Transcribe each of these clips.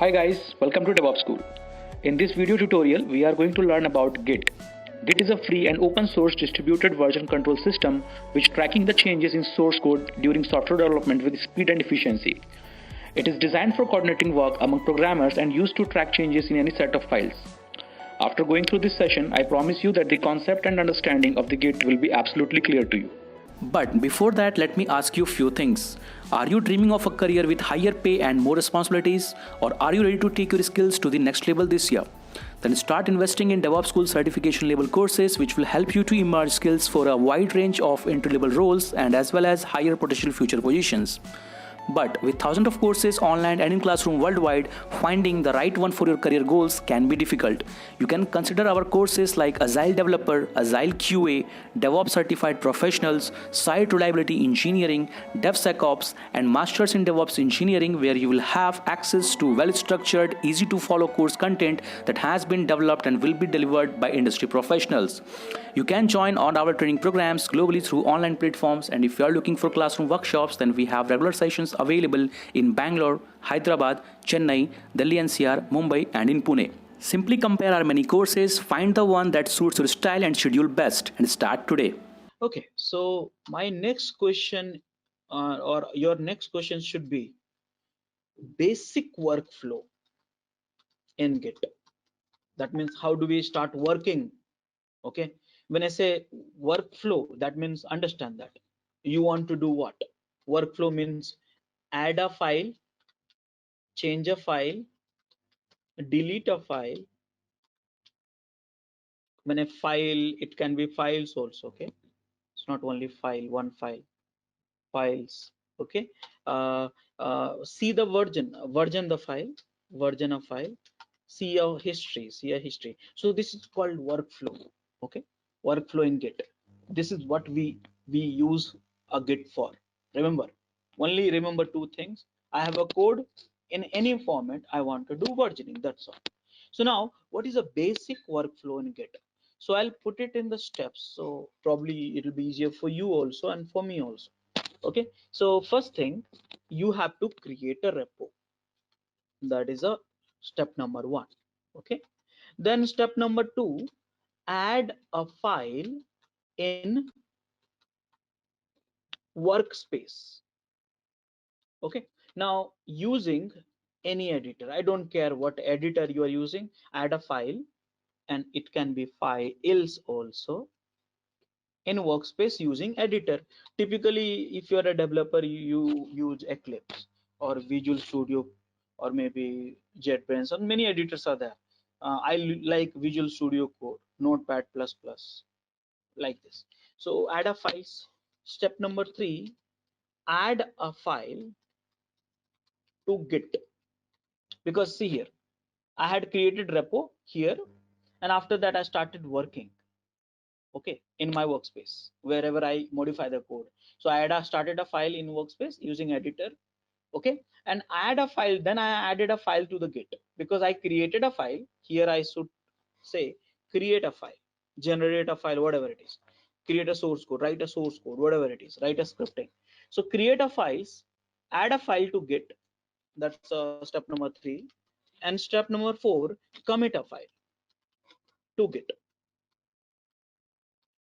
Hi guys, welcome to DevOps School. In this video tutorial, we are going to learn about Git. Git is a free and open source distributed version control system which tracking the changes in source code during software development with speed and efficiency. It is designed for coordinating work among programmers and used to track changes in any set of files. After going through this session, I promise you that the concept and understanding of the Git will be absolutely clear to you. But before that, let me ask you a few things. Are you dreaming of a career with higher pay and more responsibilities? Or are you ready to take your skills to the next level this year? Then start investing in DevOps School certification level courses which will help you to emerge skills for a wide range of entry-level roles and as well as higher potential future positions. But with thousands of courses online and in classroom worldwide, finding the right one for your career goals can be difficult. You can consider our courses like Agile Developer, Agile QA, DevOps Certified Professionals, Site Reliability Engineering, DevSecOps, and Masters in DevOps Engineering, where you will have access to well-structured, easy-to-follow course content that has been developed and will be delivered by industry professionals. You can join on our training programs globally through online platforms, and if you are looking for classroom workshops, then we have regular sessions available in Bangalore, Hyderabad, Chennai, Delhi NCR, Mumbai, and in Pune. Simply compare our many courses, find the one that suits your style and schedule best, and start today. Okay, so my next question or your next question should be basic workflow in Git. That means how do we start working? Okay, when I say workflow, that means understand that you want to do what? Workflow means add a file, change a file, delete a file. When a file, it can be files also. Okay, it's not only file, one file, files. Okay, see the version the file, version of file, see a history. So this is called workflow. Okay, workflow in Git. This is what we use a Git for. Remember, only remember two things. I have a code in any format, I want to do versioning, that's all. So now what is a basic workflow in Git? So I'll put it in the steps, so probably it'll be easier for you also and for me also. Okay, so first thing, you have to create a repo. That is a step number one. Okay, then step number two, add a file in workspace. Okay, now using any editor, I don't care what editor you are using, add a file, and it can be files also in workspace using editor. Typically if you're a developer, you use Eclipse or Visual Studio or maybe JetBrains, or many editors are there. I like Visual Studio Code, Notepad++, like this. So add a file. Step number three, add a file to Git, because see here, I had created repo here, and after that I started working, okay, in my workspace wherever I modify the code. So I started a file in workspace using editor. Okay, and add a file, then I added a file to the Git, because I created a file here. I should say create a file, generate a file, whatever it is, create a source code, write a source code, whatever it is, write a scripting. So create a files, add a file to Git. That's step number three. And step number four, commit a file to Git,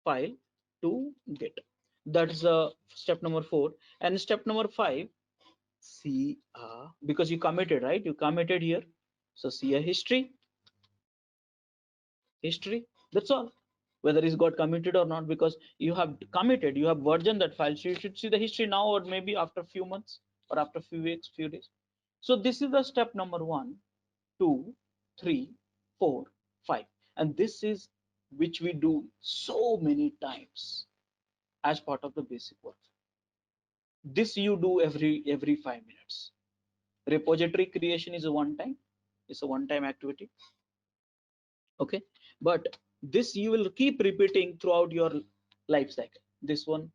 file to Git. That's step number four. And step number five, see because you committed, right? You committed here, so see a history. That's all. Whether it's got committed or not, because you have committed, you have versioned that file, so you should see the history now, or maybe after a few months or after a few weeks, few days. So this is the step number 1, 2, 3, 4, 5, and this is which we do so many times as part of the basic work. This you do every 5 minutes. Repository creation is a one time, it's a one-time activity. Okay, but this you will keep repeating throughout your life cycle. This one,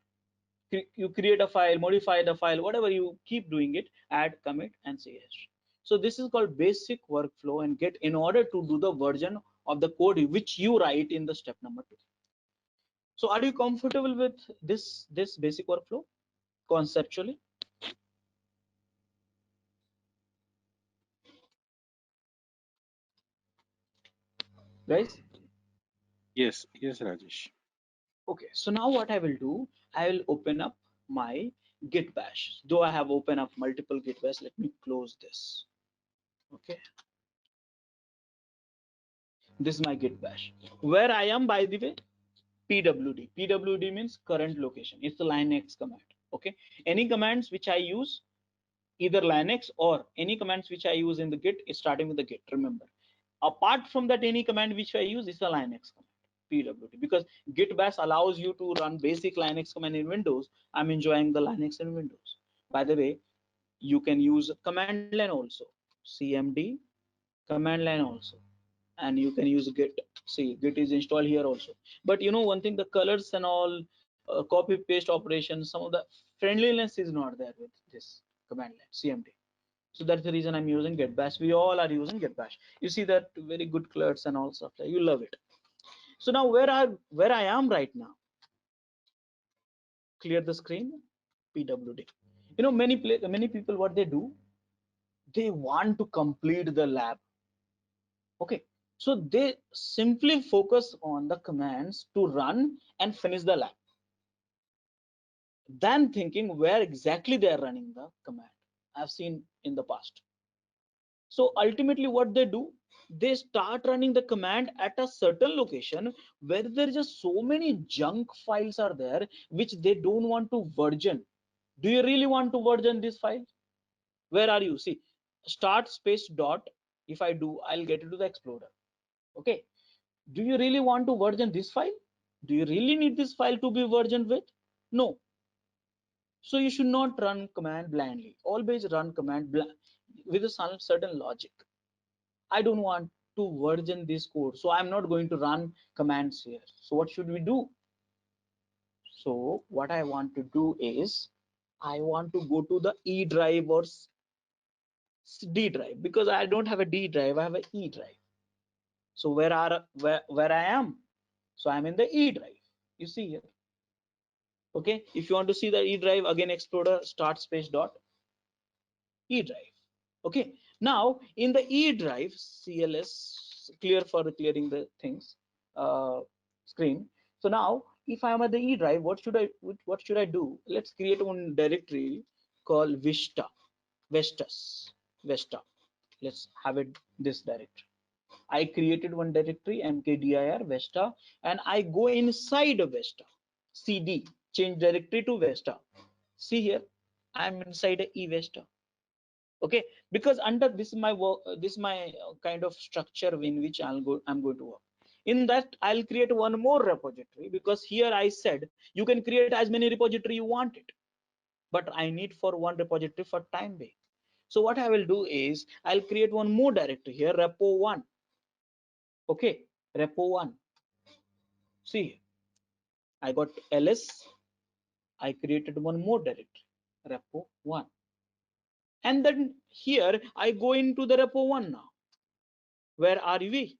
you create a file, modify the file, whatever, you keep doing it, add, commit, and say yes. So this is called basic workflow and Git, in order to do the version of the code which you write in the step number 2. So are you comfortable with this basic workflow conceptually? guys? Yes, yes, Rajesh. Okay, so now what I will do, I will open up my git bash. Though I have opened up multiple git bash, let me close this. Okay, this is my git bash. Where I am, by the way, pwd. Pwd means current location. It's the Linux command. Okay, any commands which I use, either Linux or any commands which I use in the git is starting with the git. Remember, apart from that, any command which I use is a Linux command, pwd, because git bash allows you to run basic Linux command in Windows. I'm enjoying the Linux in Windows. By the way, you can use command line also, cmd command line also, and you can use git. See, git is installed here also. But you know one thing, the colors and all, copy paste operations, some of the friendliness is not there with this command line cmd. So that's the reason I'm using git bash. We all are using git bash. You see that very good colors and all stuff, like you love it. So now where I am right now, clear the screen, pwd. You know, many people, what they do, they want to complete the lab. Okay, so they simply focus on the commands to run and finish the lab, than thinking where exactly they are running the command. I've seen in the past. So ultimately what they do, they start running the command at a certain location where there is just so many junk files are there which they don't want to version. Do you really want to version this file? Where are you? See, start space dot, if I do, I'll get into the explorer. Okay, do you really want to version this file? Do you really need this file to be versioned with? No. So you should not run command blindly. Always run command with a certain logic. I don't want to version this code, so I'm not going to run commands here. So what should we do? So what I want to do is, I want to go to the E drive or D drive, because I don't have a D drive, I have an E drive. So where I am? So I'm in the E drive. You see here. Okay, if you want to see the E drive, again explorer start space dot E drive. Okay, now in the E drive, CLS, clear for clearing the things, screen. So now if I am at the E drive, what should I do? Let's create one directory called Vesta. Let's have it this directory. I created one directory mkdir Vesta, and I go inside of Vesta, cd, change directory to Vesta. See here, I'm inside a eVesta. Okay, because under this is my work, this is my kind of structure in which I'm going to work. In that, I'll create one more repository, because here I said you can create as many repository you want it, but I need for one repository for time being. So what I will do is I'll create one more directory here, repo1. Okay, repo1. See, I got ls. I created one more directory, repo1, and then here I go into the repo1 now. Where are we?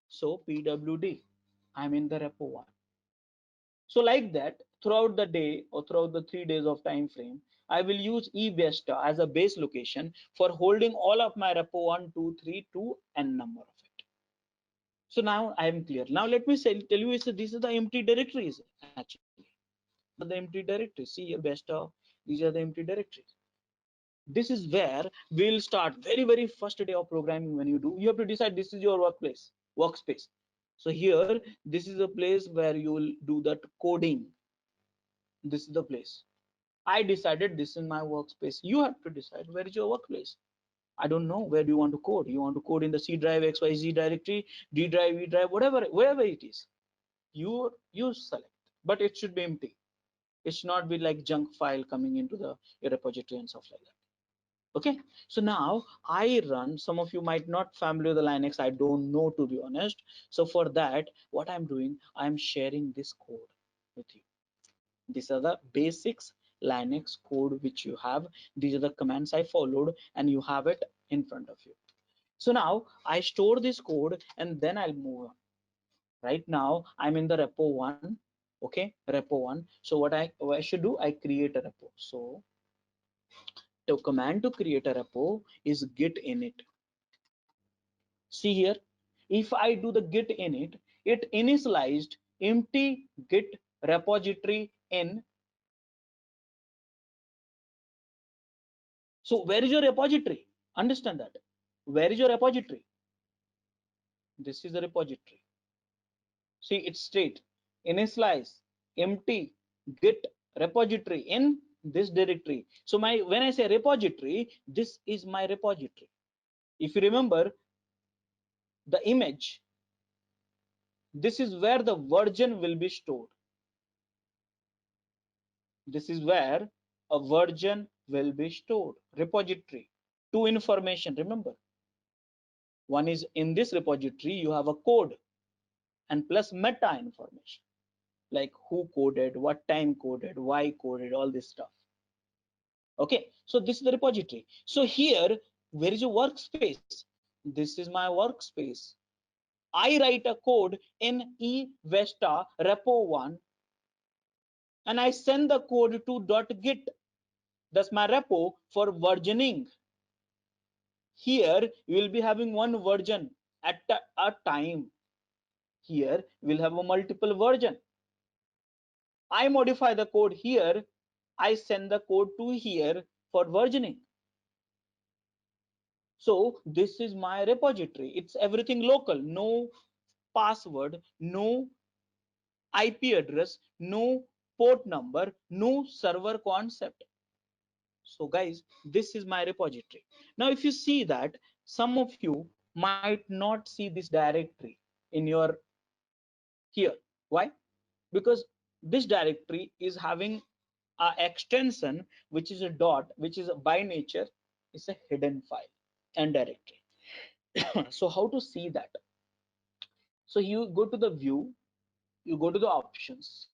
So pwd, I'm in the repo1. So like that, throughout the day or throughout the 3 days of time frame, I will use eVesta as a base location for holding all of my repo 1, 2, 3 to n number of it. So now I am clear. Now let me tell you, this is the empty directories actually. These are the empty directories. See here, Vesta, these are the empty directories. This is where we'll start very first day of programming. When you have to decide this is your workspace. So here, this is a place where you will do that coding. This is the place. I decided this is my workspace. You have to decide where is your workplace. I don't know, where do you want to code? You want to code in the C drive, XYZ directory, D drive, E drive, whatever, wherever it is, you select, but it should be empty. It should not be like junk file coming into the your repository and stuff like that. Okay, so now I run, some of you might not familiar with the Linux, I don't know, to be honest. So for that, what I'm doing, I'm sharing this code with you. These are the basics Linux code which you have. These are the commands I followed, and you have it in front of you. So now I store this code and then I'll move on. Right now I'm in the repo1. Okay, repo1. So what I should do, I create a repo. So the command to create a repo is git init. See here, If I do the git init, it initialized empty git repository in. So where is your repository? Understand that. Where is your repository? This is the repository. See, it's straight initialize empty git repository in this directory. So when I say repository, this is my repository. If you remember the image, this is where the version will be stored. This is where a version will be stored. Repository, two information, remember. One is in this repository, you have a code and plus meta information, like who coded, what time coded, why coded, all this stuff. Okay, so this is the repository. So here, where is your workspace? This is my workspace. I write a code in eVesta repo1 and I send the code to .git. That's my repo for versioning. Here you will be having one version at a time. Here we'll have a multiple version. I modify the code here. I send the code to here for versioning. So this is my repository. It's everything local, no password, no IP address, no port number, no server concept. So guys, this is my repository. Now if you see that, some of you might not see this directory in your here. Why? Because this directory is having a extension which is a dot, which is by nature is a hidden file and directory. So how to see that? So you go to the view, you go to the options,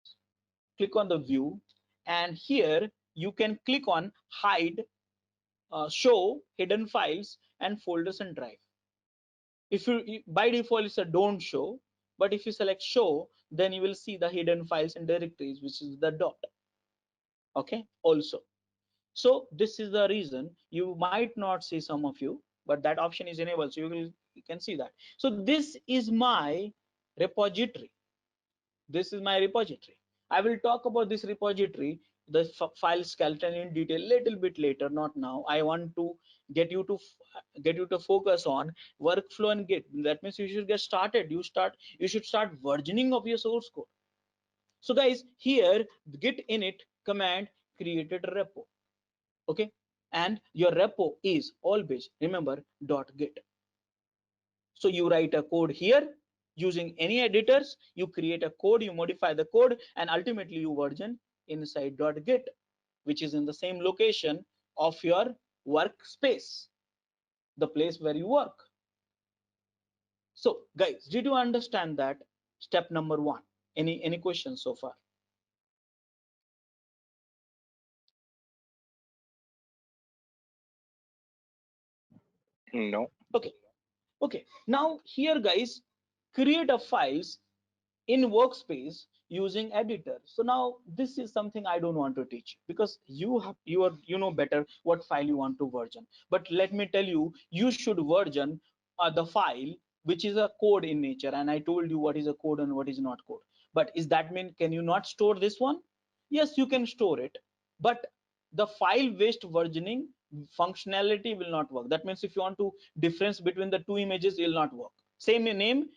click on the view, and here you can click on hide, show hidden files and folders and drive. If you by default it's a don't show, but if you select show, then you will see the hidden files and directories, which is the dot. Okay, also. So this is the reason you might not see some of you, but that option is enabled, so you can see that. So this is my repository. This is my repository. I will talk about this repository, the file skeleton in detail little bit later, not now. I want to get you to focus on workflow and git. That means you should get started. You should start versioning of your source code. So guys, here git init command created a repo. Okay, and your repo is always, remember, .git. So you write a code here using any editors, you create a code, you modify the code, and ultimately you version inside .git, which is in the same location of your workspace, the place where you work. So guys, did you understand that step number one? Any questions so far? No. Okay, now here guys, create a files in workspace using editor. So now this is something I don't want to teach you, because you know better what file you want to version. But let me tell you, you should version the file which is a code in nature, and I told you what is a code and what is not code. But is that mean can you not store this one? Yes, you can store it, but the file based versioning functionality will not work. That means if you want to difference between the two images, it will not work. Same name,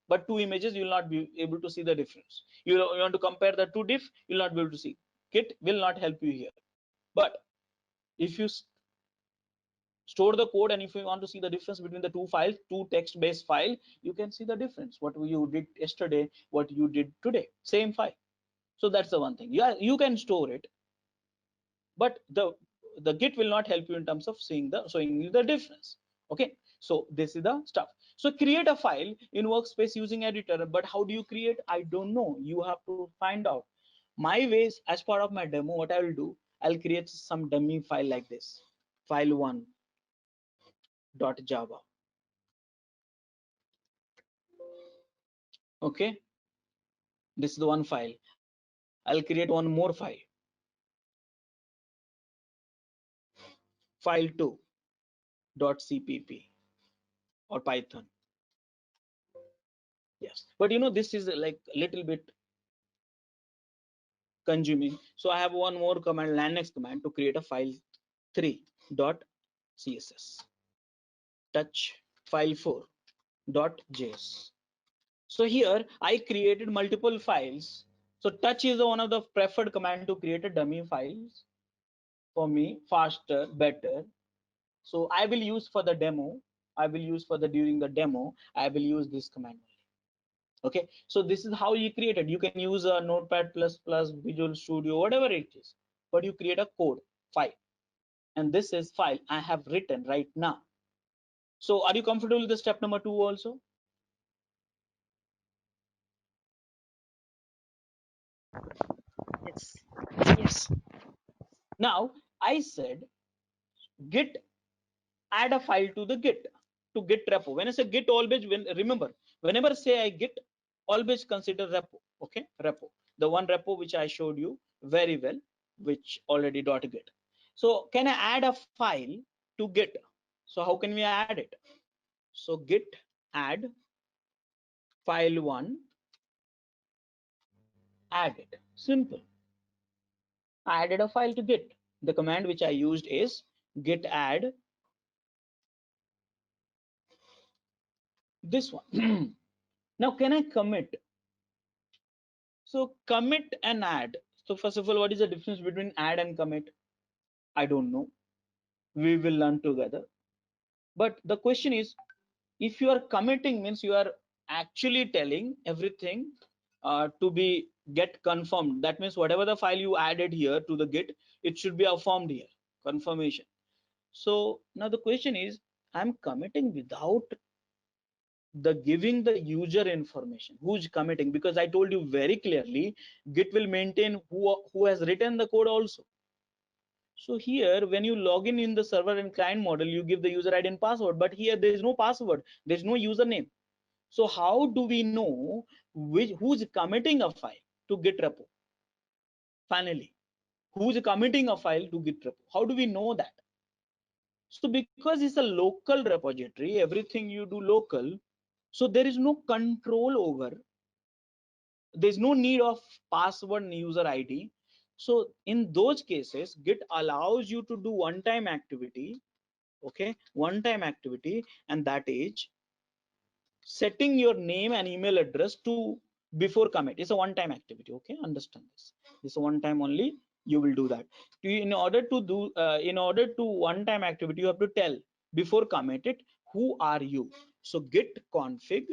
but two images, you will not be able to see the difference. You want to compare the two diff, you will not be able to see. Git will not help you here. But if you store the code, and if you want to see the difference between the two files, two text based file, you can see the difference, what you did yesterday, what you did today, same file. So that's the one thing. Yeah, you can store it, but the git will not help you in terms of showing you the difference. Okay, so this is the stuff. So create a file in workspace using editor, but how do you create? I don't know, you have to find out. My ways, as part of my demo, what I will do, I'll create some dummy file like this, file1 .java. Okay, this is the one file. I'll create one more file, file2 .cpp or Python. Yes, but you know, this is like a little bit consuming. So I have one more command, landnext command, to create a file 3.css, touch file 4.js. So here I created multiple files. So touch is one of the preferred command to create a dummy files for me, faster, better. So I will use for the demo. I will use for the during the demo. I will use this command. Okay, so this is how you create it. You can use a Notepad++, Visual Studio, whatever it is, but you create a code file, and this is file I have written right now. So are you comfortable with the step number 2 also? Yes. Yes. Now I said git add a file to the git repo. When I say git, always remember, whenever say I git, always consider repo. Okay, repo, the one repo which I showed you very well, which already .git. So can I add a file to git? So how can we add it? So git add file1, add it, simple. I added a file to git. The command which I used is git add this one. Now can I commit? So commit and add. So first of all, what is the difference between add and commit? I don't know. We will learn together. But the question is, if you are committing, means you are actually telling everything to be get confirmed. That means whatever the file you added here to the git, it should be affirmed here, confirmation. So now the question is, I'm committing without the giving the user information who's committing, because I told you very clearly git will maintain who has written the code also. So here when you log in the server and client model, you give the user ID and password, but here there is no password, there's no username. So how do we know who's committing a file to git repo? Finally, who's committing a file to git repo? How do we know that? So because it's a local repository, everything you do local, so there is no control over, there's no need of password and user ID. So in those cases, git allows you to do one-time activity. Okay, one-time activity, and that is setting your name and email address to before commit. It's a one-time activity. Okay, understand this. This is one time only you will do that. In order to do in order to one-time activity, you have to tell before commit it, who are you? So git config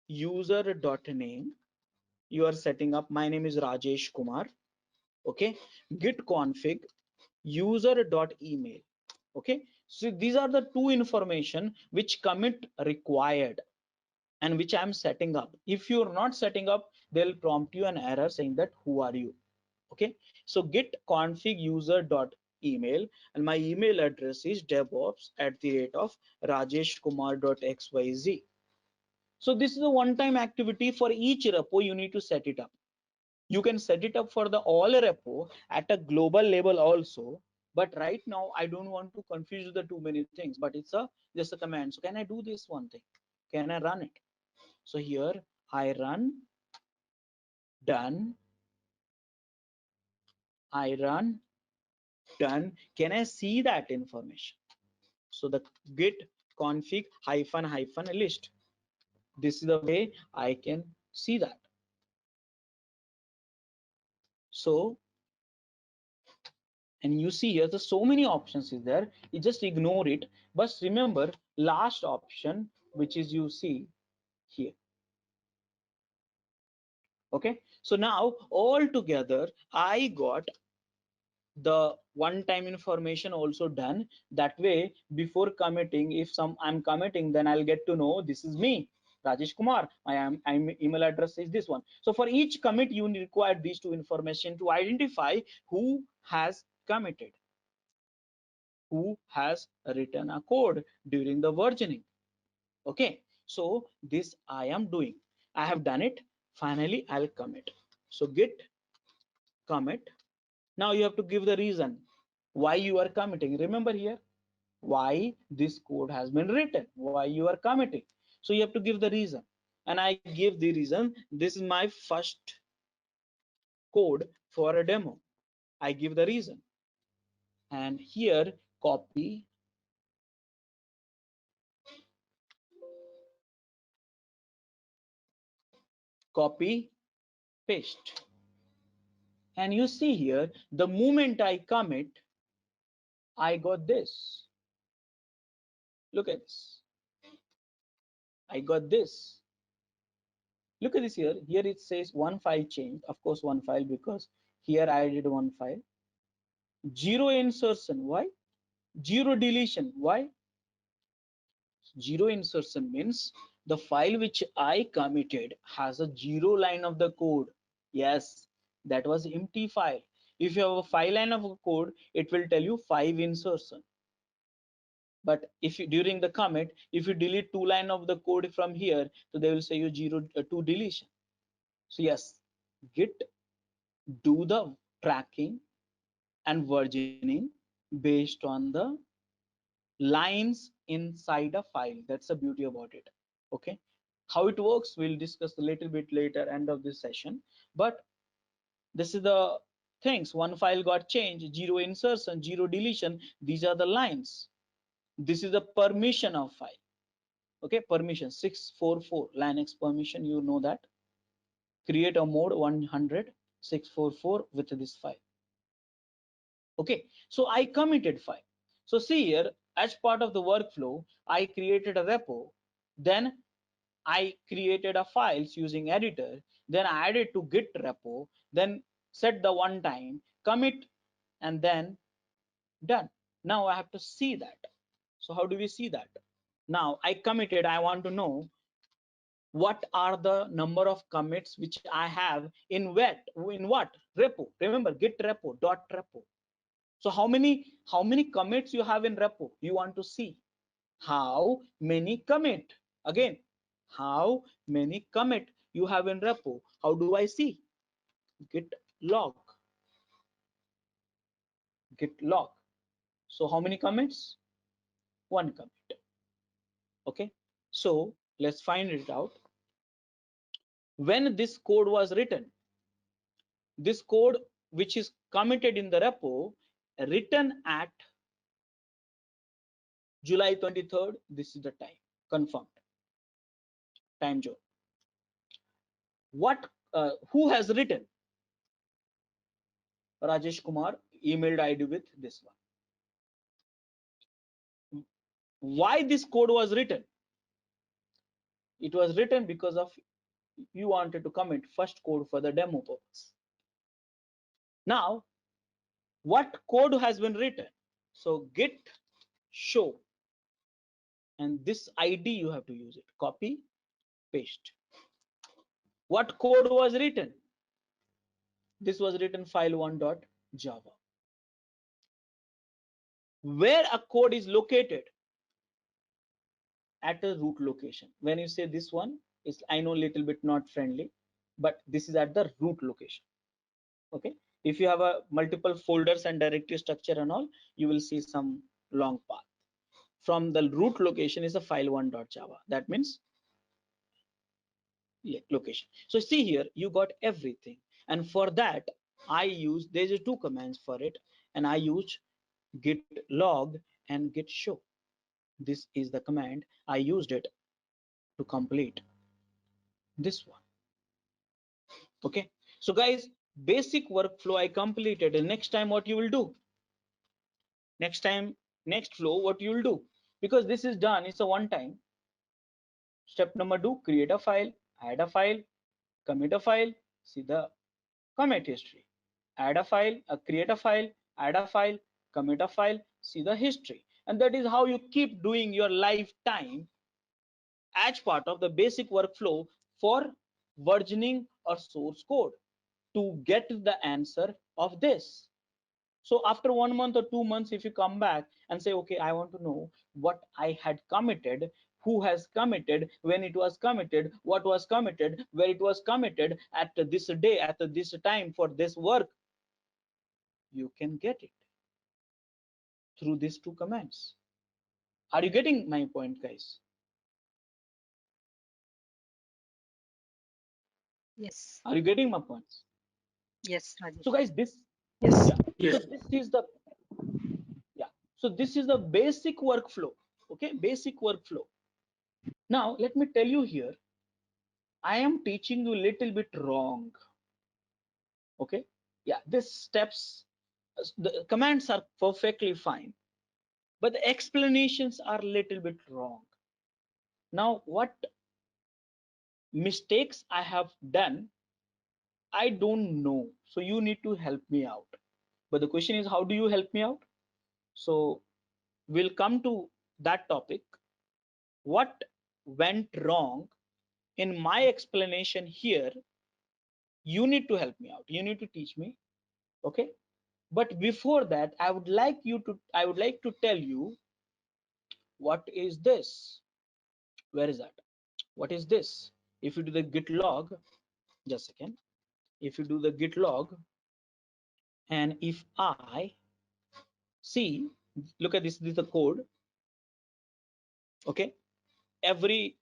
user dot name, you are setting up, my name is Rajesh Kumar. Okay, git config user dot email. Okay, so these are the two information which commit required and which I'm setting up. If you're not setting up, they'll prompt you an error saying that who are you. Okay, so git config user dot email, and my email address is devops@rajeshkumar.xyz. So this is a one-time activity for each repo. You need to set it up. You can set it up for the all repo at a global level also, but right now I don't want to confuse the too many things, but it's a just a command. So can I do this one thing? Can I run it? So here I run, done, I run, done. Can I see that information? So the git config hyphen hyphen list, this is the way I can see that. So, and you see here there's so many options is there, you just ignore it, but remember last option, which is you see here. Okay, so now all together I got the one-time information also done. That way before committing, if I'm committing, then I'll get to know this is me, Rajesh Kumar. I'm email address is this one. So for each commit you require these two information to identify who has committed, who has written a code during the versioning. Okay, so this I am doing, I have done it. Finally I'll commit. So git commit. Now you have to give the reason why you are committing. Remember here why this code has been written, why you are committing. So you have to give the reason. and I give the reason. This is my first code for a demo. I give the reason, and here copy paste, and you see here the moment I commit, I got this. Look at this. I got this. Look at this here. Here it says one file change. Of course, one file, because here I did one file. Zero insertion. Why? Zero deletion. Why? Zero insertion means the file which I committed has a zero line of the code. Yes, that was empty file. If you have a 5 line of code, it will tell you 5 insertion. But if you, during the commit, if you delete 2 line of the code from here, so they will say you 2 deletion. So yes, Git do the tracking and versioning based on the lines inside a file. That's the beauty about it. Okay, how it works we'll discuss a little bit later, end of this session. But this is the things. One file got changed, zero insertion, zero deletion. These are the lines. This is the permission of file. Okay, permission 644 Linux permission, you know that. Create a mode 100 644 with this file. Okay, so I committed file. So see here, as part of the workflow, I created a repo, then I created a files using editor, then I added to git repo, then set the one time commit, and then done. Now I have to see that. So how do we see that? Now I committed, I want to know what are the number of commits which I have in what repo. Remember, git repo dot repo. So how many commits you have in repo? You want to see how many commit. Again, how many commit you have in repo? How do I see? Git log. Git log. So how many commits? One commit. Okay. So let's find it out. When this code was written, this code which is committed in the repo, written at July 23rd, this is the time confirmed time zone. What who has written? Rajesh Kumar, emailed ID with this one. Why this code was written? It was written because of you wanted to commit first code for the demo purpose. Now what code has been written? So git show, and this ID you have to use it. Copy paste. What code was written? This was written file1.java. Where a code is located? At a root location. When you say this one is, I know, little bit not friendly, but this is at the root location. Okay, if you have a multiple folders and directory structure and all, you will see some long path. From the root location is a file1.java. That means location. So see here, you got everything, and for that I use, there's two commands for it, and I use git log and git show. This is the command I used it to complete this one. Okay, so guys, basic workflow I completed. And next time what you will do, next flow what you will do, because this is done, it's a one time. Step number 2, create a file, add a file, commit a file, see the commit history. Add a file, create a file, add a file, commit a file, see the history. And that is how you keep doing your lifetime as part of the basic workflow for versioning or source code to get the answer of this. So after 1 month or 2 months, if you come back and say, okay, I want to know what I had committed, who has committed, when it was committed, what was committed, where it was committed, at this day, at this time, for this work, you can get it through these two commands. Are you getting my point, guys? Yes. Are you getting my points? Yes, Rajesh. So guys, this, Yes. yeah, Yes. so this is the, yeah, so this is the basic workflow. Okay, basic workflow. Now let me tell you here, I am teaching you little bit wrong. Okay, yeah, this steps, the commands are perfectly fine, but the explanations are little bit wrong. Now what mistakes I have done, I don't know, so you need to help me out. But the question is, how do you help me out? So we'll come to that topic. What went wrong in my explanation here? You need to help me out, you need to teach me. Okay, but before that, I would like to tell you, what is this? Where is that? What is this? If you do the git log, just a second, if you do the git log, and if I see, look at this is the code. Okay, every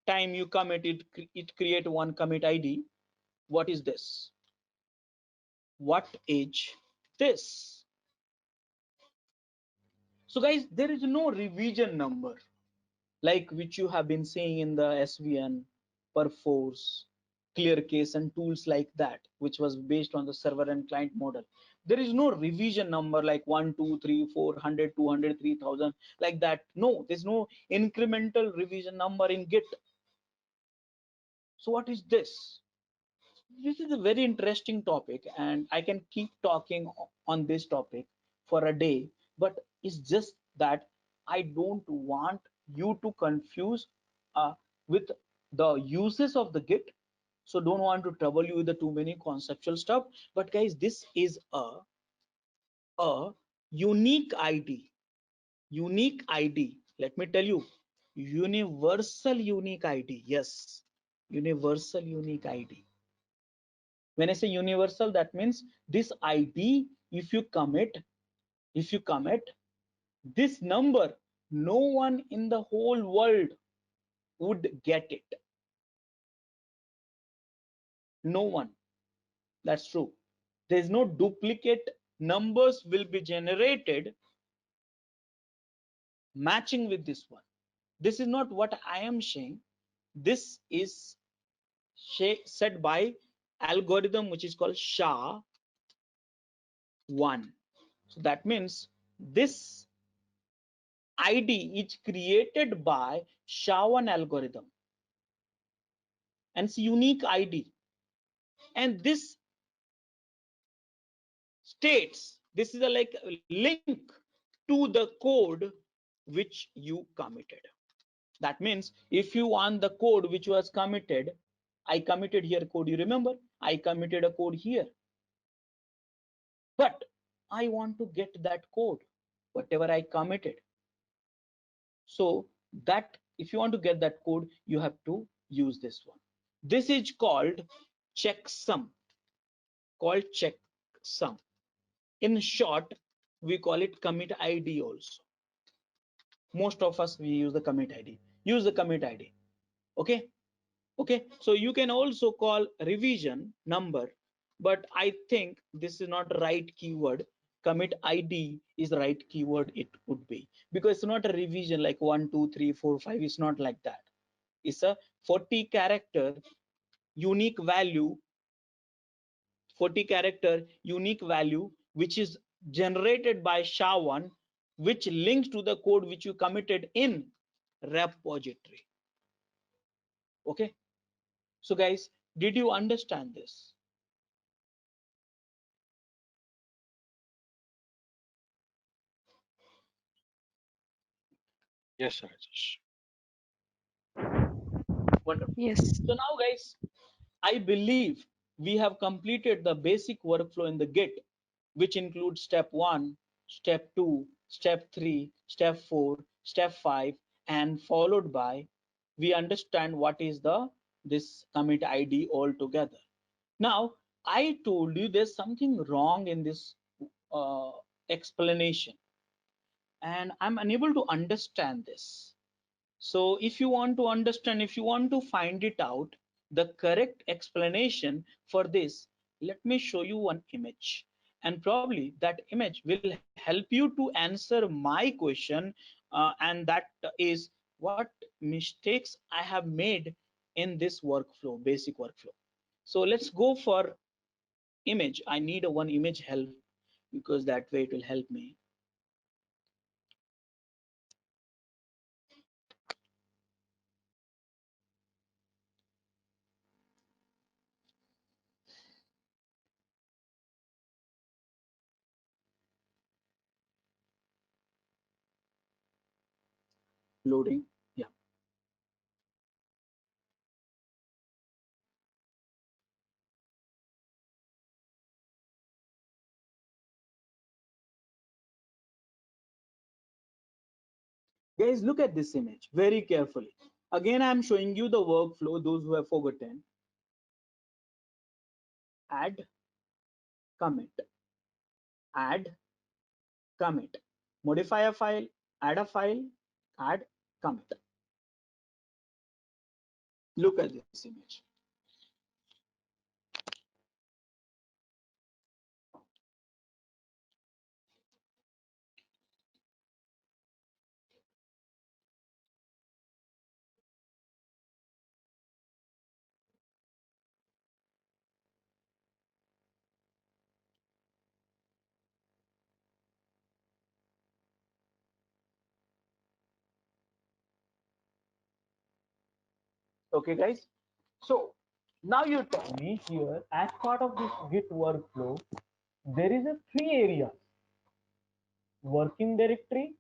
time you commit it, it create one commit ID. What is this? What is this? So guys, there is no revision number like which you have been seeing in the SVN, Perforce, ClearCase, and tools like that, which was based on the server and client model. There is no revision number like 1, 2, 3, 400, 200, 3000, like that. No, there's no incremental revision number in Git. So what is this? This is a very interesting topic, and I can keep talking on this topic for a day, but it's just that I don't want you to confuse with the uses of the Git. So don't want to trouble you with the too many conceptual stuff. But guys, this is a unique ID. Unique ID. Let me tell you, universal unique ID. Yes, universal unique ID. When I say universal, that means this ID, if you commit, this number, no one in the whole world would get it. No one. That's true. There's no duplicate numbers will be generated matching with this one. This is not what I am saying. This is said by algorithm which is called SHA-1. So that means this ID is created by SHA-1 algorithm, and it's unique ID. And this states, this is a like link to the code which you committed. That means if you want the code which was committed, I committed here code, you remember, I committed a code here, but I want to get that code, whatever I committed. So that if you want to get that code, you have to use this one. This is called checksum, in short, we call it commit ID also. Most of us, we use the commit ID. Use the commit ID. Okay, okay, so you can also call revision number, but I think this is not right keyword. Commit ID is the right keyword it would be, because it's not a revision like 1, 2, 3, 4, 5. It's not like that. It's a 40 character unique value, 40 character unique value, which is generated by SHA-1, which links to the code which you committed in repository. Okay, so guys, did you understand this? Yes, Rajesh. Wonderful. Yes. So now guys, I believe we have completed the basic workflow in the Git, which includes step 1, step 2, step 3, step 4, step 5, and followed by we understand what is the this commit ID altogether. Now, I told you there's something wrong in this explanation, and I'm unable to understand this. So if you want to understand, if you want to find it out, the correct explanation for this, let me show you one image. And probably that image will help you to answer my question, and that is what mistakes I have made in this workflow, basic workflow. So let's go for image. I need a one image help because that way it will help me. Loading. Yeah. Guys, look at this image very carefully. Again, I'm showing you the workflow, those who have forgotten. Add, commit, add, commit. Modify a file, add a file, add, commit. Look at this image. Okay, guys. So now you tell me here, as part of this Git workflow, there is a three areas: working directory,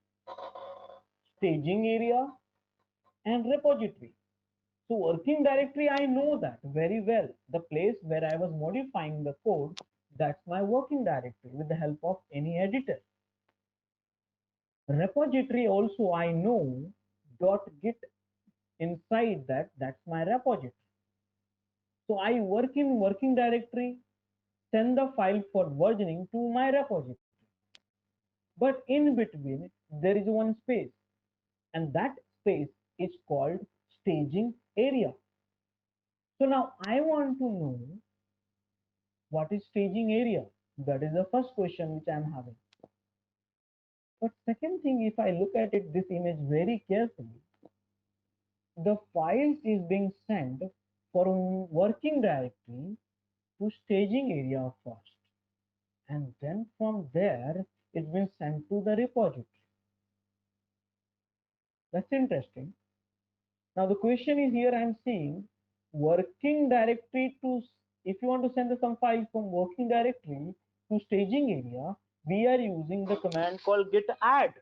staging area, and repository. So working directory, I know that very well. The place where I was modifying the code, that's my working directory with the help of any editor. Repository also I know .git inside that, that's my repository. So I work in working directory, send the file for versioning to my repository. But in between, there is one space, and that space is called staging area. So now I want to know what is staging area. That is the first question which I am having. But second thing, if I look at it, this image very carefully, the files is being sent from working directory to staging area first, and then from there it's been sent to the repository. That's interesting. Now the question is here I'm seeing working directory to, if you want to send some file from working directory to staging area, we are using the command called git add.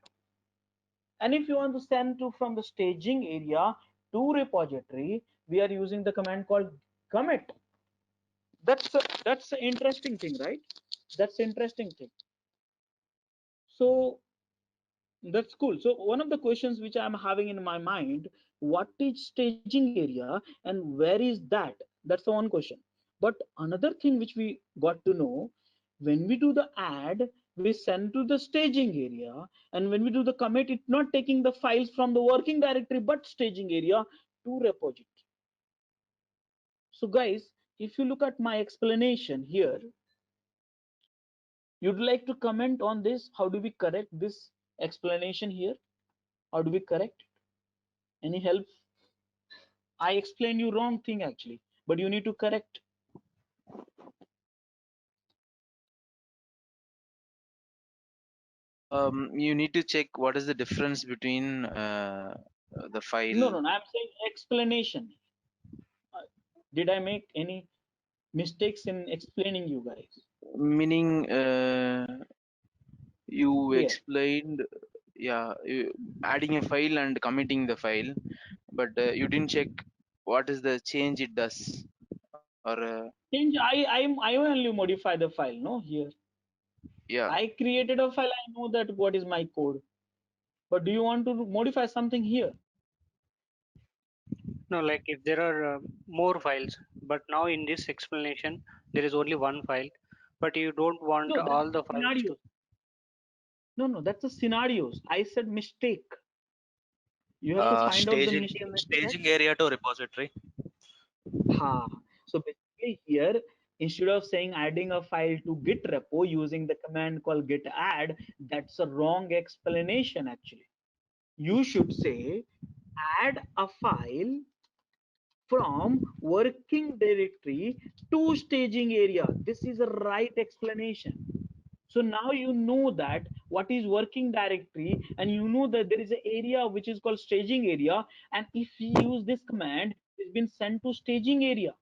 And if you want to send to from the staging area to repository, we are using the command called commit. That's an interesting thing, right? That's interesting thing. So that's cool. So one of the questions which I'm having in my mind, what is staging area and where is that? That's the one question. But another thing which we got to know, when we do the add, we send to the staging area, and when we do the commit, it's not taking the files from the working directory but staging area to repository. So guys, if you look at my explanation here, you'd like to comment on this. How do we correct this explanation here? How do we correct it? Any help? I explained you wrong thing actually, but you need to correct. You need to check what is the difference between the file. No, I'm saying explanation. Uh, Did I make any mistakes in explaining you guys? Meaning you Clear. explained, yeah, adding a file and committing the file, but you didn't check what is the change it does, or Change. I only modify the file. No, here yeah. I created a file. I know that what is my code. But do you want to modify something here? No, like if there are more files, but now in this explanation, there is only one file, but you don't want No, that's all the a files scenario. to. No, that's a scenarios. I said mistake. You have to find out the mistake. Staging area to repository. Ha. So basically here, instead of saying adding a file to Git repo using the command called git add, that's a wrong explanation actually. You should say add a file from working directory to staging area. This is a right explanation. So now you know that what is working directory, and you know that there is an area which is called staging area, and if you use this command, it's been sent to staging area.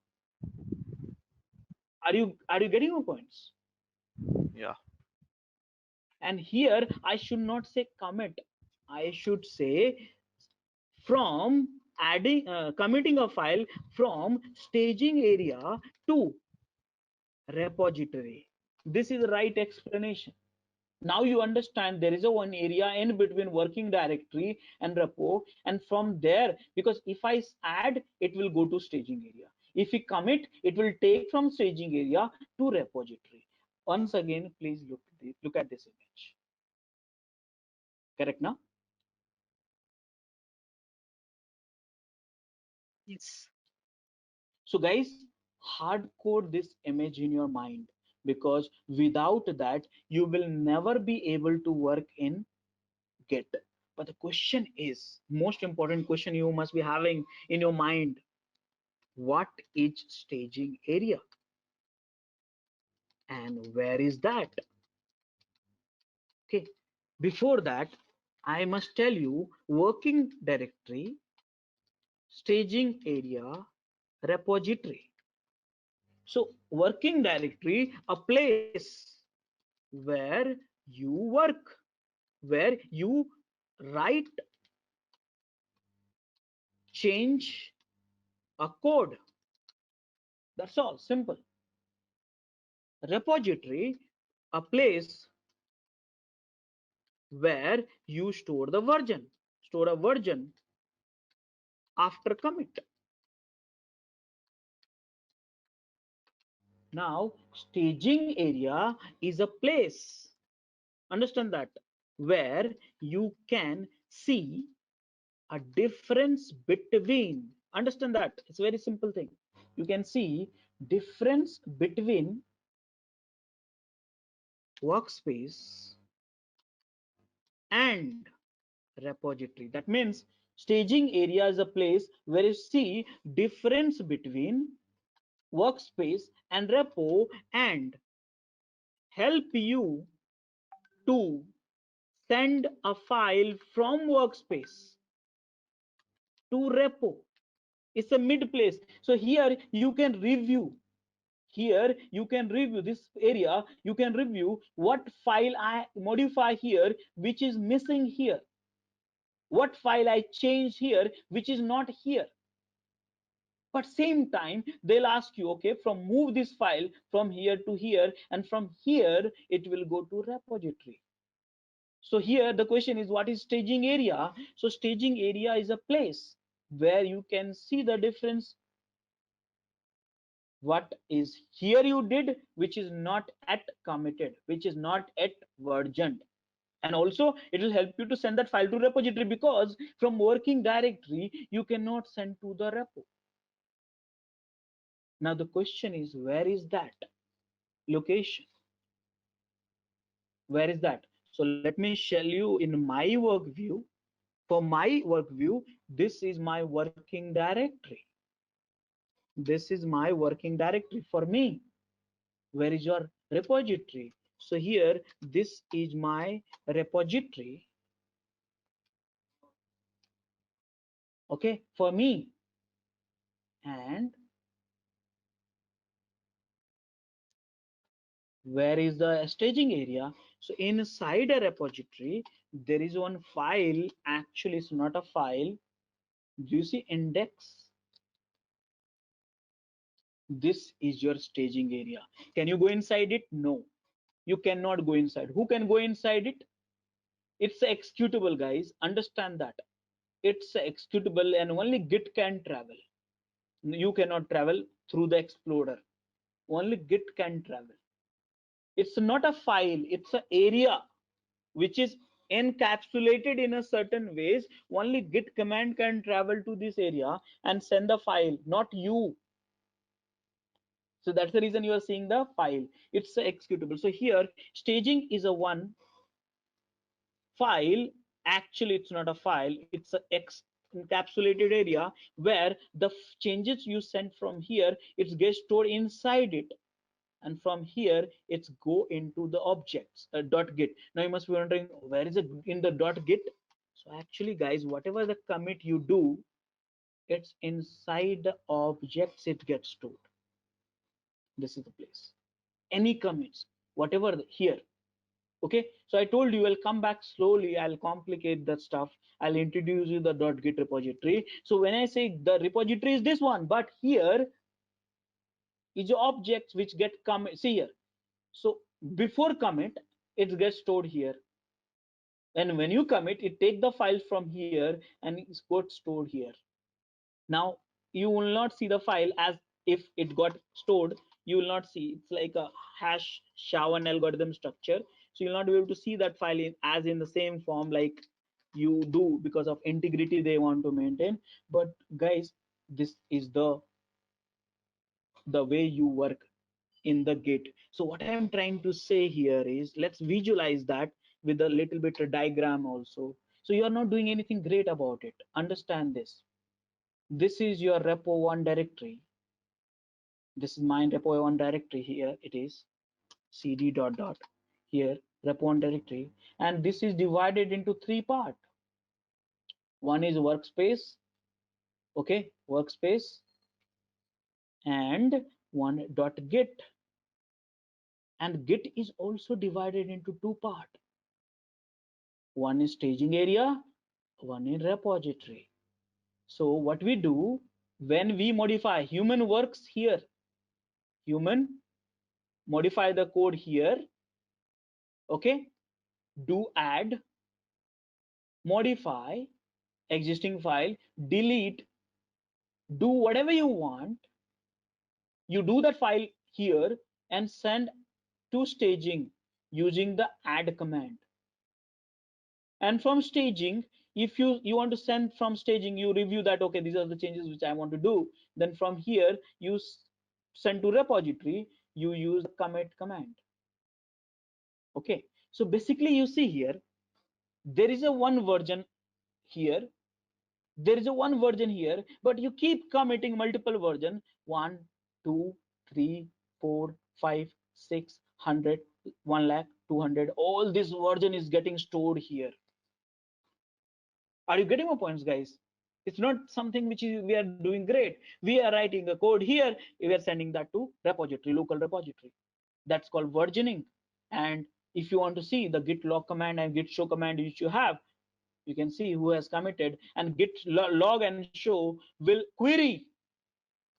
Are you getting my points? Yeah. And here I should not say commit, I should say from adding committing a file from staging area to repository. This is the right explanation. Now you understand there is a one area in between working directory and repo, and from there, because if I add, it will go to staging area. If we commit, it will take from staging area to repository. Once again, please look at this image. Correct now? Yes. So guys, hard code this image in your mind, because without that you will never be able to work in Git. But the question is, most important question you must be having in your mind, what is staging area and where is that? Okay, before that I must tell you working directory, staging area, repository. So working directory, a place where you work, where you write, change a code. That's all, simple. Repository, a place where you store a version after commit. Now staging area is a place, understand that, where you can see a difference between, understand that, it's a very simple thing, you can see difference between workspace and repository. That means staging area is a place where you see difference between workspace and repo, and help you to send a file from workspace to repo. It's a mid place. So here you can review, here you can review this area, you can review what file I modify here which is missing here, what file I change here which is not here. But same time they'll ask you, okay, from move this file from here to here, and from here it will go to repository. So here the question is, what is staging area? So staging area is a place where you can see the difference, what is here you did which is not at committed, which is not at versioned. And also it will help you to send that file to repository, because from working directory you cannot send to the repo. Now the question is, where is that location? Where is that? So let me show you in my work view. For my work view, this is my working directory. This is my working directory for me. Where is your repository? So here, this is my repository, okay, for me. And where is the staging area? So inside a repository, there is one file. Actually, it's not a file. Do you see index? This is your staging area. Can you go inside it? No, you cannot go inside. Who can go inside it? It's executable, guys, understand that. It's executable and only Git can travel. You cannot travel through the explorer, only Git can travel. It's not a file, it's an area which is encapsulated in a certain ways. Only Git command can travel to this area and send the file, not you. So that's the reason you are seeing the file. It's executable. So here staging is a one file. Actually it's not a file, it's a encapsulated area where the changes you sent from here, it gets stored inside it, and from here it's go into the objects .git. Now you must be wondering, where is it in the .git? So actually guys, whatever the commit you do, it's inside the objects it gets stored. This is the place. Any commits, whatever here. Okay, so I told you I'll come back slowly, I'll complicate that stuff, I'll introduce you the .git repository. So when I say the repository is this one, but here is objects which get commit. See here, so before commit it gets stored here, and when you commit it take the file from here and it's got stored here. Now you will not see the file as if it got stored. You will not see, it's like a hash SHA-1 algorithm structure, so you'll not be able to see that file as in the same form like you do, because of integrity they want to maintain. But guys, this is the way you work in the Git. So what I'm trying to say here is, let's visualize that with a little bit of diagram also. So you're not doing anything great about it. Understand this. This is your repo1 directory. This is my repo1 directory. Here it is cd dot dot, here repo1 directory, and this is divided into three parts. One is workspace, okay, workspace, and one .git, and Git is also divided into two parts. One is staging area, one is repository. So what we do when we modify, human works here, human modify the code here, okay, do add, modify existing file, delete, do whatever you want, you do that file here and send to staging using the add command. And from staging, if you want to send from staging, you review that, okay, these are the changes which I want to do. Then from here you send to repository, you use the commit command. Okay, so basically you see here there is a one version here, there is a one version here, but you keep committing multiple version, 1 2 3 4 5 6 100 1 lakh 200, all this version is getting stored here. Are you getting my points, guys? It's not something which we are doing great. We are writing a code here, we are sending that to repository, local repository. That's called versioning. And if you want to see the git log command and git show command which you have, you can see who has committed, and git log and show will query,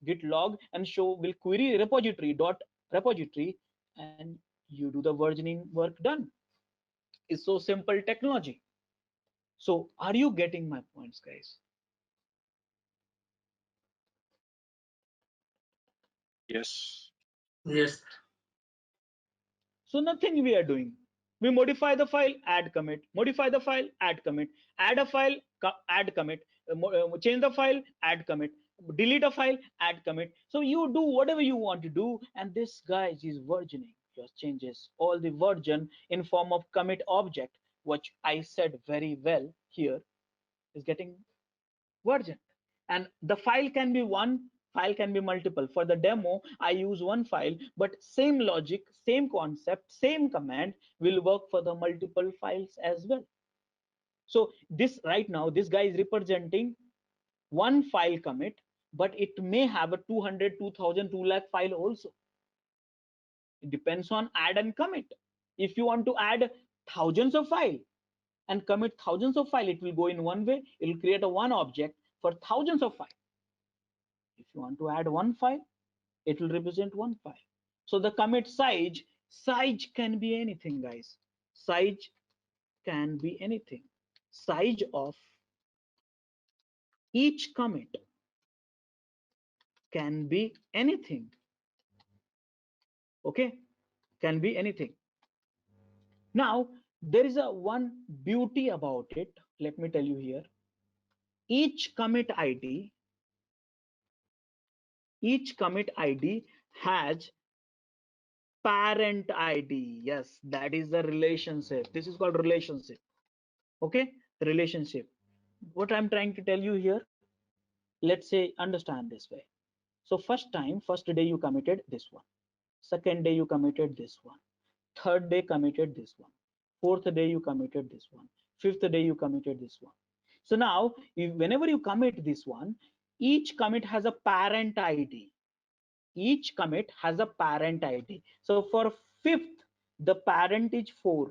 git log and show will query repository dot repository, and you do the versioning work done. It's so simple technology. So are you getting my points, guys? Yes. Yes. So nothing we are doing. We modify the file, add commit, modify the file, add commit, add a file, add commit, change the file, add commit, delete a file, add commit. So you do whatever you want to do, and this guys is versioning your changes, all the version in form of commit object, which I said very well here, is getting version. And the file can be one, file can be multiple. For the demo I use one file, but same logic, same concept, same command will work for the multiple files as well. So this right now, this guy is representing one file commit, but it may have a 200 2000 2 lakh file also. It depends on add and commit. If you want to add thousands of file and commit thousands of file, it will go in one way, it will create a one object for thousands of file. If you want to add one file, it will represent one file. So the commit size can be anything, guys. Size can be anything. Size of each commit can be anything. Okay, can be anything. Now there is a one beauty about it. Let me tell you here. Each commit ID has parent ID. Yes, that is the relationship. This is called relationship. Okay, relationship. What I'm trying to tell you here, let's say understand this way. So first day you committed this one. Second day you committed this one. Third day committed this one. Fourth day you committed this one. Fifth day you committed this one. So now, whenever you commit this one, each commit has a parent ID. Each commit has a parent ID. So for fifth, the parent is 4.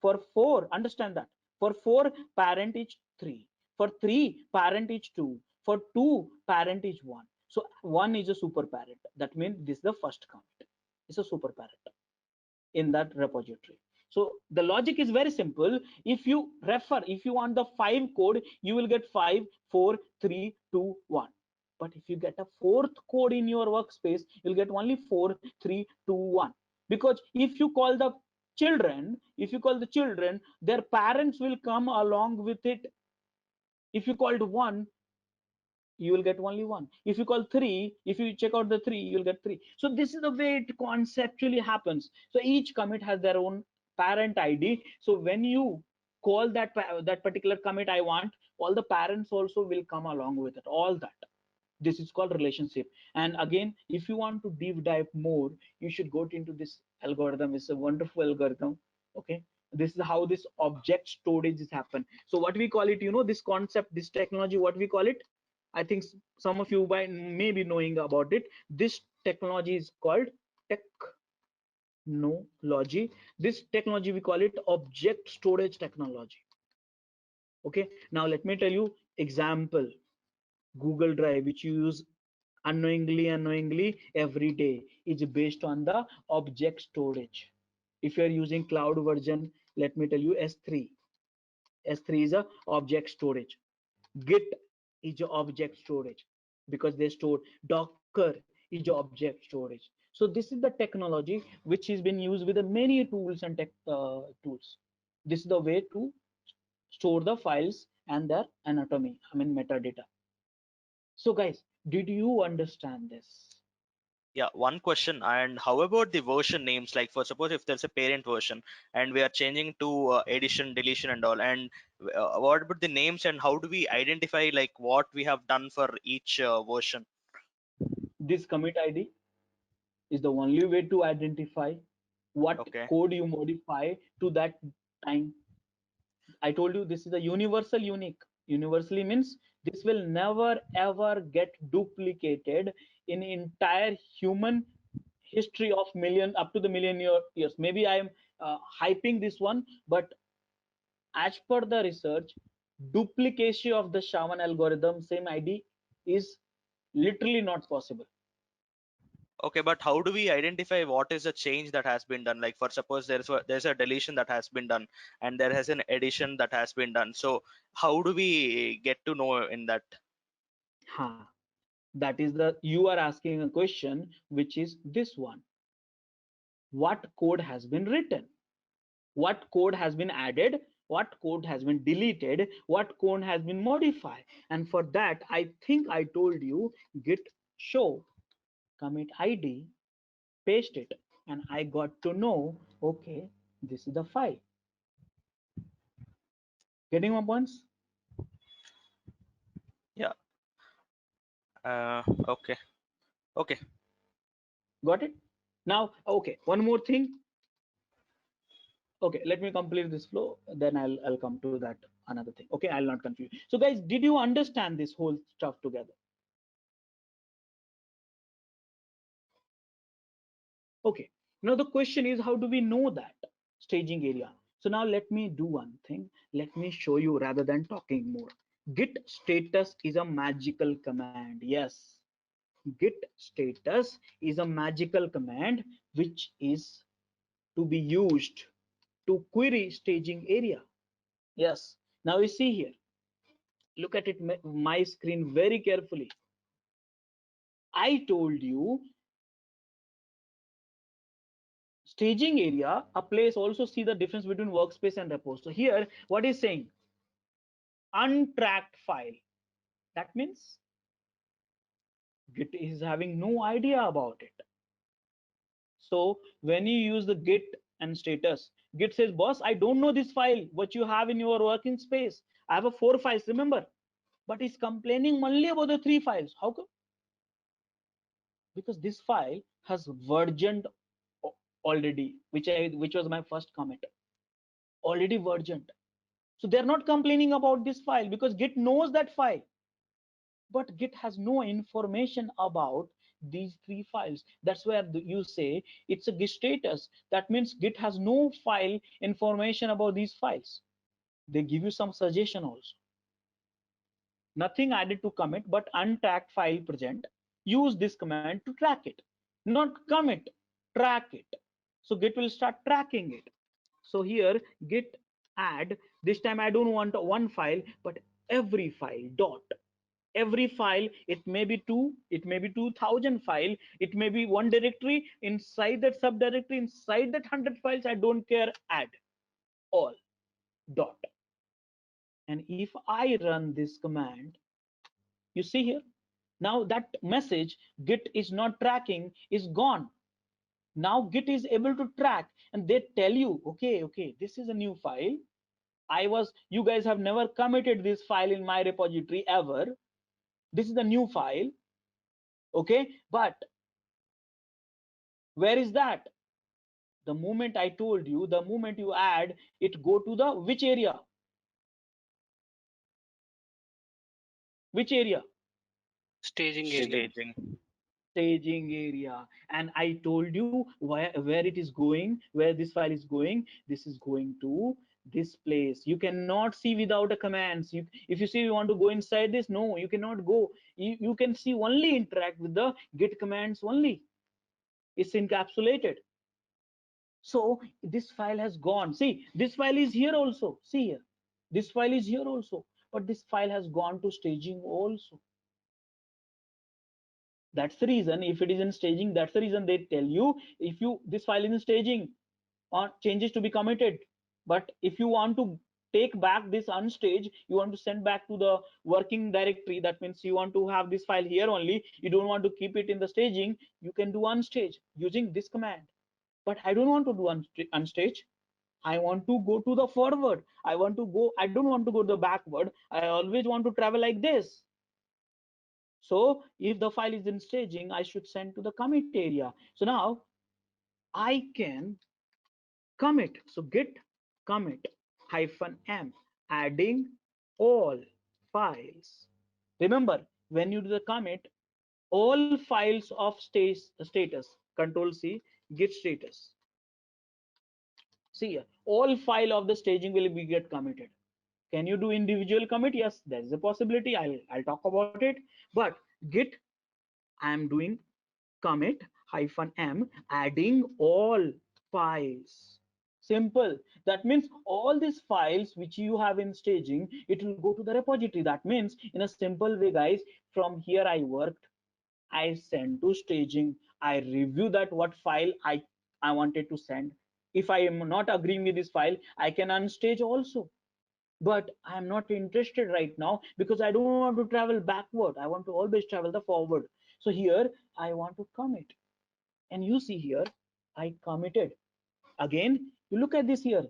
For 4, understand that. For 4, parent is 3. For 3, parent is 2. For 2, parent is 1. So 1 is a super parent. That means this is the first commit. It's a super parent in that repository. So the logic is very simple. If you want the 5 code, you will get 5, 4, 3, 2, 1. But if you get a fourth code in your workspace, you'll get only 4, 3, 2, 1. Because if you call the children, their parents will come along with it. If you called 1, you will get only 1. If you call 3, if you check out the 3, you'll get 3. So this is the way it conceptually happens. So each commit has their own parent ID. So when you call that particular commit I want, all the parents also will come along with it, all that. This is called relationship. And again, if you want to deep dive more, you should go into this algorithm. It's a wonderful algorithm. Okay, this is how this object storage is happen. So what we call it, this concept, this technology, what we call it, I think some of you may be knowing about it. This technology is called technology. This technology, we call it object storage technology. Okay, now let me tell you example. Google Drive, which you use unknowingly every day, is based on the object storage. If you are using cloud version, let me tell you S3. S3 is a object storage. Git is a object storage because they store. Docker is a object storage. So this is the technology which has been used with the many tools and tools. This is the way to store the files and their anatomy, I mean metadata. So guys, did you understand this? Yeah, one question. And how about the version names? Like, for suppose if there's a parent version and we are changing to addition, deletion, and all, and what about the names and how do we identify like what we have done for each version? This commit ID is the only way to identify what Okay. code you modify to that time. I told you this is a universal unique. Universally means this will never ever get duplicated in entire human history of million up to the years. Maybe I am hyping this one, but as per the research, duplication of the SHA-1 algorithm, same ID, is literally not possible. Okay, but how do we identify what is a change that has been done? Like, for suppose there's a deletion that has been done and there has an addition that has been done. So how do we get to know in that? Ha, that is the you are asking a question, which is this one. What code has been written? What code has been added? What code has been deleted? What code has been modified? And for that, I think I told you git show commit ID, paste it, and I got to know, okay, this is the file. Getting my points? Yeah. Okay. Okay. Got it? Now, okay, one more thing. Okay, let me complete this flow, then I'll come to that another thing. Okay, I'll not confuse. So guys, did you understand this whole stuff together? Okay, now the question is, how do we know that staging area? So now let me do one thing. Let me show you rather than talking more. Git status is a magical command. Yes, git status is a magical command which is to be used to query staging area. Yes, now you see here, look at it, my screen very carefully. I told you staging area, a place also see the difference between workspace and repos. So here, what is saying? Untracked file. That means Git is having no idea about it. So when you use the git and status, git says, boss, I don't know this file what you have in your working space. I have a 4 files, remember, but he's complaining only about the 3 files. How come? Because this file has versioned already, which was my first commit, already versioned. So they're not complaining about this file because git knows that file, but git has no information about these 3 files. That's where you say it's a git status. That means git has no file information about these files. They give you some suggestion also. Nothing added to commit, but untracked file present. Use this command to track it. Not commit, track it. So git will start tracking it. So here git add, this time I don't want one file, but every file dot. Every file, it may be 2, it may be 2000 file, it may be one directory, inside that subdirectory, inside that 100 files, I don't care, add all dot. And if I run this command, you see here, now that message git is not tracking is gone. Now git is able to track, and they tell you, okay, this is a new file. You guys have never committed this file in my repository ever. This is the new file. Okay, but where is that? The moment I told you, the moment you add it, go to the which area? Which area? Staging area. Staging area. And I told you where it is going, where this file is going. This is going to this place. You cannot see without a commands. If you see you want to go inside this, no, you cannot go. You can see only interact with the git commands only. It's encapsulated. So this file has gone. See, this file is here also. See here, this file is here also, but this file has gone to staging also. That's the reason, if it is in staging, that's the reason they tell you, if you this file is in staging or changes to be committed. But if you want to take back this unstage, you want to send back to the working directory, that means you want to have this file here only, you don't want to keep it in the staging, you can do unstage using this command. But I don't want to do unstage. I want to go to the forward. I don't want to go to the backward. I always want to travel like this. So if the file is in staging, I should send to the commit area. So now I can commit. So git commit -m, adding all files. Remember, when you do the commit, all files of status, control C, git status. See, all file of the staging will be get committed. Can you do individual commit? Yes, there is a possibility. I'll talk about it. But git, I am doing commit -m, adding all files. Simple. That means all these files which you have in staging, it will go to the repository. That means in a simple way, guys, from here I worked, I send to staging, I review that what file I wanted to send. If I am not agreeing with this file, I can unstage also. But I am not interested right now because I don't want to travel backward. I want to always travel the forward. So here I want to commit, and you see here I committed. Again, you look at this here,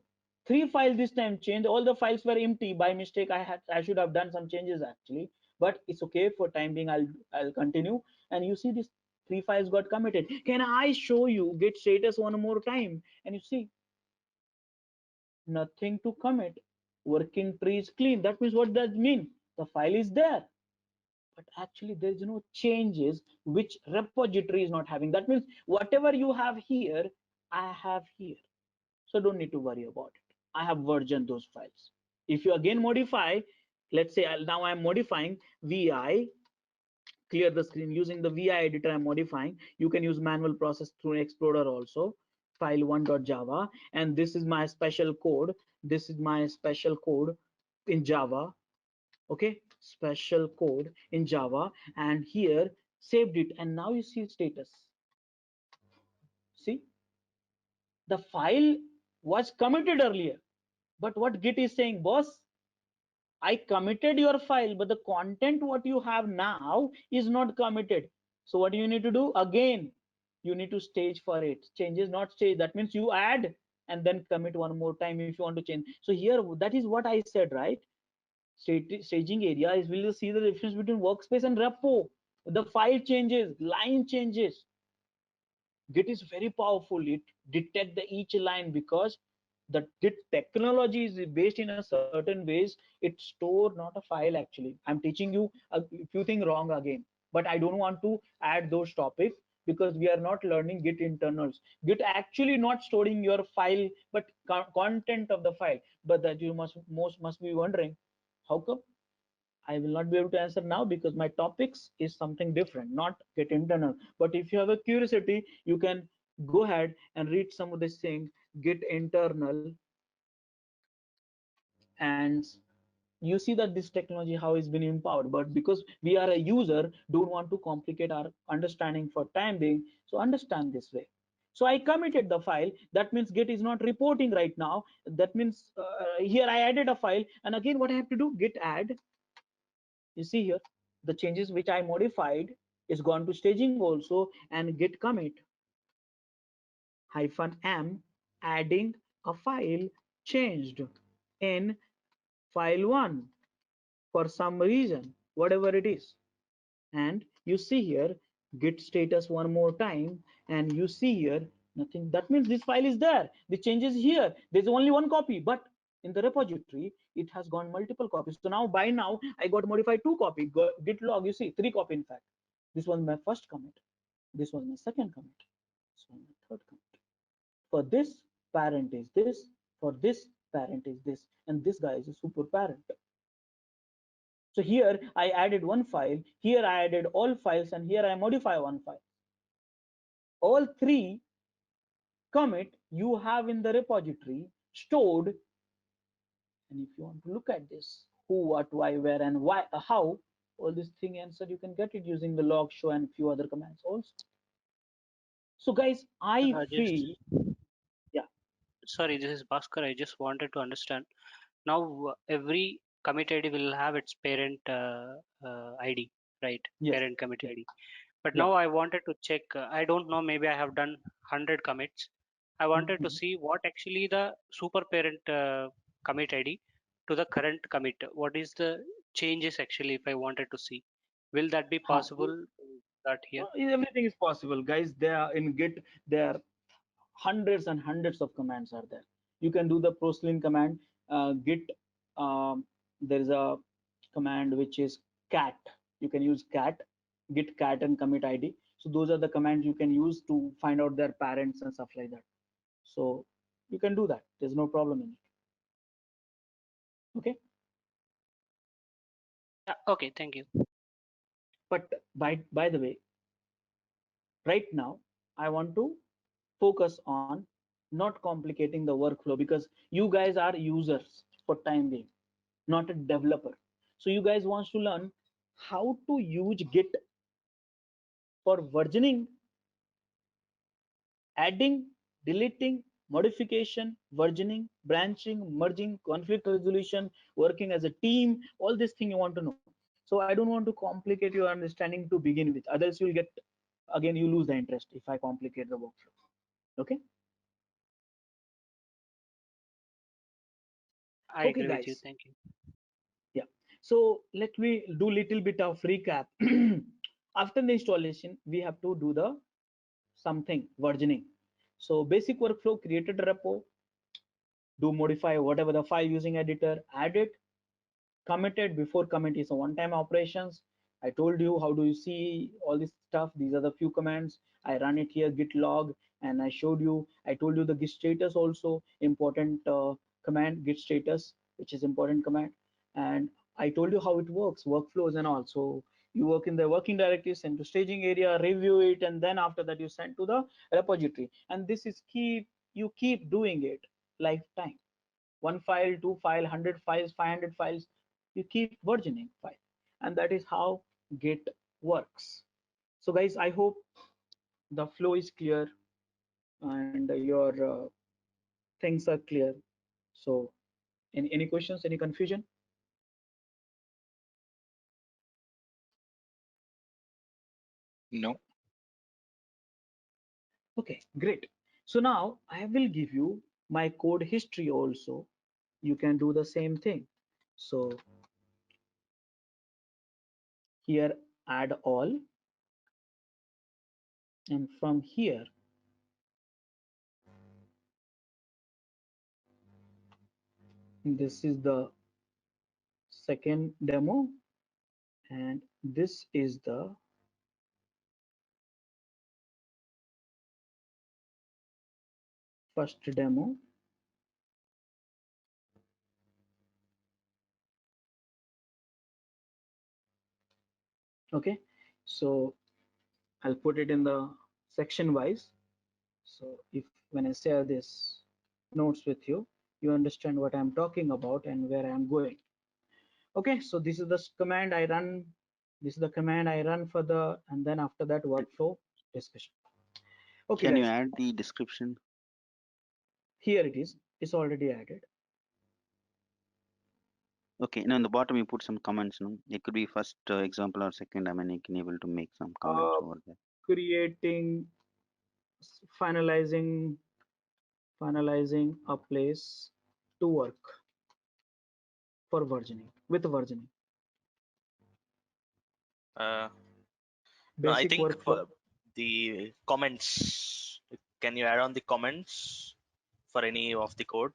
3 files this time changed. All the files were empty by mistake. I should have done some changes actually, but it's okay. For time being, I'll continue. And you see this 3 files got committed. Can I show you git status one more time? And you see nothing to commit, working tree is clean. That means, what does it mean? The file is there, but actually there is no changes which repository is not having. That means whatever you have here, I have here. So don't need to worry about it. I have versioned those files. If you again modify, let's say now I'm modifying vi, clear the screen using the vi editor. I'm modifying. You can use manual process through Explorer also. File1.java, and this is my special code. This is my special code in Java. Okay, special code in Java, and here saved it, and now you see status. See, the file was committed earlier, but what git is saying, boss, I committed your file, but the content what you have now is not committed. So what do you need to do? Again, you need to stage for it. Changes not stage, that means you add and then commit one more time if you want to change. So here, that is what I said, right? Staging area is will see the difference between workspace and repo. The file changes, line changes. Git is very powerful. It detect the each line because the Git technology is based in a certain ways. It store not a file actually. I'm teaching you a few things wrong again, but I don't want to add those topics because we are not learning Git internals. Git actually not storing your file, but content of the file. But that you must be wondering, how come? I will not be able to answer now because my topics is something different, not Git internal. But if you have a curiosity, you can go ahead and read some of this thing, Git internal, and you see that this technology how it's been empowered. But because we are a user, don't want to complicate our understanding for time being, so understand this way. So I committed the file. That means Git is not reporting right now. That means here I added a file, and again what I have to do, Git add. You see here the changes which I modified is gone to staging also, and Git commit -m adding a file changed in file1 for some reason, whatever it is. And you see here Git status one more time, and you see here nothing. That means this file is there, the changes here, there's only one copy, but in the repository it has gone multiple copies. So now by now I got modified 2 copy. Git log, you see 3 copy. In fact, this was my first commit, this was my second commit, this was my third commit. For this parent is this, for this parent is this, and this guy is a super parent. So here I added one file, here I added all files, and here I modify one file. All 3 commit you have in the repository stored. And if you want to look at this, who, what, why, where, and why, how, all this thing answered, you can get it using the log show and few other commands also. So guys, I Just feel, yeah. sorry, this is Bhaskar. I just wanted to understand. Now every commit ID will have its parent ID, right? Yes, Parent commit yes, ID. But yeah. now I wanted to check. I don't know. Maybe I have done 100 commits. I wanted to Mhm. see what actually the super parent commit ID to the current commit. What is the changes actually? If I wanted to see, will that be Huh. possible? That here. Everything is possible, guys. There are in Git, there are hundreds and hundreds of commands are there. You can do the proslin command, Git. There is a command which is cat. You can use cat, Git cat and commit ID. So those are the commands you can use to find out their parents and stuff like that. So you can do that. There's no problem in it. Okay. Yeah, okay, thank you. But by the way, right now I want to focus on not complicating the workflow because you guys are users for time being, not a developer. So you guys want to learn how to use Git for versioning, adding, deleting, modification, versioning, branching, merging, conflict resolution, working as a team, all this thing you want to know. So I don't want to complicate your understanding to begin with. Others you'll get, again, you lose the interest if I complicate the workflow. Okay. I Okay, agree with you. guys. Thank you. Yeah. So let me do little bit of recap. After the installation, we have to do the something versioning. So basic workflow: created a repo, do modify whatever the file using editor, add it, committed. Before commit is a one-time operations. I told you how do you see all this stuff. These are the few commands. I run it here, git log, and I showed you. I told you the git status also important command, git status, which is important command. And I told you how it works, workflows and all. So you work in the working directory, send to staging area, review it, and then after that you send to the repository. And this is you keep doing it lifetime. One file, two file, 100 files, 500 files, you keep versioning file, and that is how Git works. So guys, I hope the flow is clear and your things are clear. So any questions, any confusion? No. Okay, great. So now I will give you my code history also. You can do the same thing. So here add all, and from here this is the second demo, and this is the first demo. Okay, so I'll put it in the section wise. So if when I share this notes with you, you understand what I'm talking about and where I'm going. Okay, so this is the command I run. This is the command I run for the, and then after that workflow discussion. Okay, Can you guys, add the description? here it is. It's already added. Okay, now in the bottom you put some comments. No? It could be first example or second. I mean, you can able to make some comments over there. Creating, finalizing a place to work for versioning, with versioning. No, I Basic think workflow. for the comments, can you add on the comments for any of the code?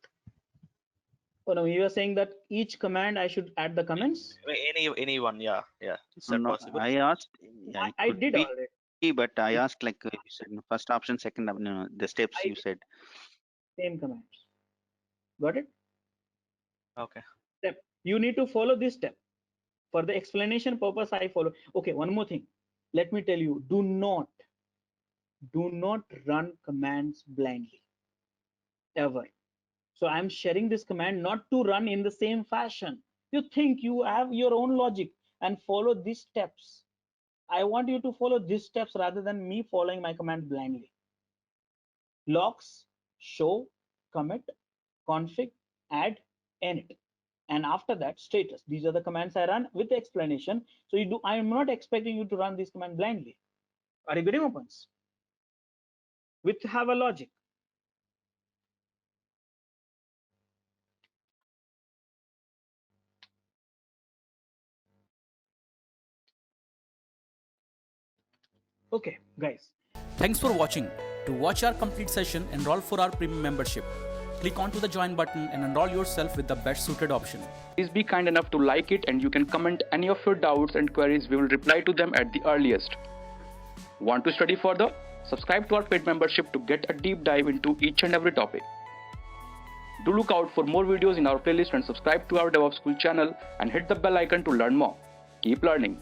Oh no, you are saying that each command I should add the comments? Anyone, yeah. Is that No, possible? I asked. Yeah, it I could did be, already. but I asked like you said, first option, second, no, the steps I you said. Same commands. Got it? Okay. Step. You need to follow this step. For the explanation purpose, I follow. Okay, one more thing. Let me tell you, do not run commands blindly, ever. So I'm sharing this command not to run in the same fashion. You think you have your own logic and follow these steps. I want you to follow these steps rather than me following my command blindly. Logs, show, commit, config, add, init, and after that status. These are the commands I run with the explanation. So I am not expecting you to run this command blindly. Are you getting my points? With have a logic. Okay, guys. Thanks for watching. To watch our complete session, enroll for our premium membership. Click onto the join button and enroll yourself with the best suited option. Please be kind enough to like it, and you can comment any of your doubts and queries. We will reply to them at the earliest. Want to study further? Subscribe to our paid membership to get a deep dive into each and every topic. Do look out for more videos in our playlist and subscribe to our DevOps School channel and hit the bell icon to learn more. Keep learning.